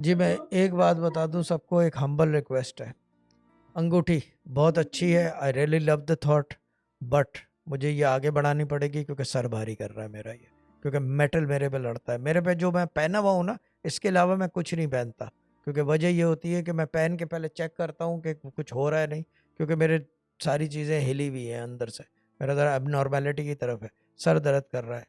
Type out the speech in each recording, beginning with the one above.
जी, मैं एक बात बता दूँ सबको, एक हम्बल रिक्वेस्ट है। अंगूठी बहुत अच्छी है, I really love the thought, but मुझे ये आगे बढ़ानी पड़ेगी क्योंकि सर भारी कर रहा है मेरा ये। क्योंकि मेटल मेरे पे लड़ता है। मेरे पे जो मैं पहना हुआ हूँ ना, इसके अलावा मैं कुछ नहीं पहनता। क्योंकि वजह ये होती है कि मैं पहन के पहले चेक करता हूँ कि कुछ हो रहा है नहीं, क्योंकि मेरे सारी चीज़ें हिली हुई हैं अंदर से। मेरा ज़रा एबनॉर्मैलिटी की तरफ है, सर दर्द कर रहा है।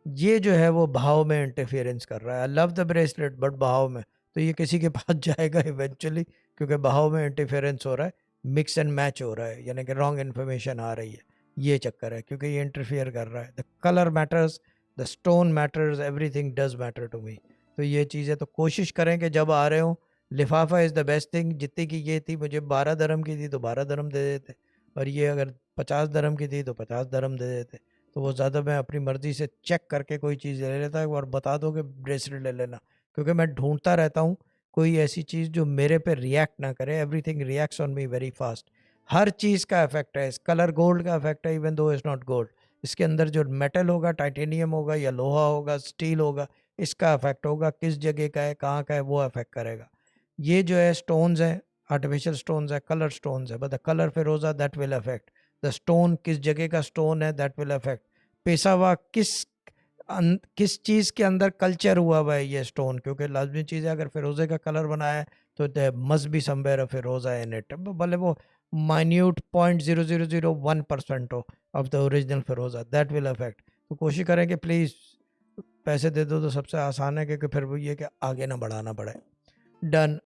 ये जो है वो भाव में इंटरफेरेंस कर रहा है। I love the bracelet but भाव में, तो ये किसी के पास जाएगा इवेंचुअली, क्योंकि भाव में इंटरफेरेंस हो रहा है, मिक्स एंड मैच हो रहा है, यानी कि रॉन्ग इन्फॉर्मेशन आ रही है। ये चक्कर है, क्योंकि ये इंटरफियर कर रहा है। The colour matters, the stone matters, everything does matter to me. तो ये चीज़ें तो कोशिश करें कि जब आ रहे हो, लिफाफा इज़ द बेस्ट थिंग। जितनी की ये थी, मुझे 12 दरम की थी तो 12 दरम दे देते, और ये अगर 50 दरम की थी तो 50 दरम दे देते। तो वो ज़्यादा मैं अपनी मर्ज़ी से चेक करके कोई चीज़ ले लेता और बता दो कि ब्रेसलेट ले लेना। क्योंकि मैं ढूँढता रहता हूँ कोई ऐसी चीज़ जो मेरे पे रिएक्ट ना करे। Everything reacts on me very fast. हर चीज़ का इफ़ेक्ट है। इस कलर गोल्ड का इफ़ेक्ट है, even though is not gold. इसके अंदर जो मेटल होगा, टाइटेनियम होगा या लोहा होगा, स्टील होगा, इसका इफ़ेक्ट होगा। किस जगह का है, कहाँ का है, वो इफ़ेक्ट करेगा। ये जो है स्टोन्स हैं, आर्टिफिशियल स्टोन्स है, कलर स्टोन्स है, but the colour Firoza that will affect. The stone किस जगह का स्टोन है, दैट विल अफ़ेक्ट। पेशा हुआ किस चीज़ के अंदर कल्चर हुआ है ये स्टोन, क्योंकि लाजमी चीज़ है। अगर फिरोज़े का कलर बनाया है तो there must be somewhere a फिरोज़ा इन इट, भले वो माइन्यूट 0.0001% हो ऑफ द ओरिजिनल फिरोज़ा, दैट विल अफेक्ट। तो कोशिश करें कि प्लीज़ पैसे दे दो तो सबसे आसान है, क्योंकि फिर वो ये कि आगे ना बढ़ाना पड़े। डन।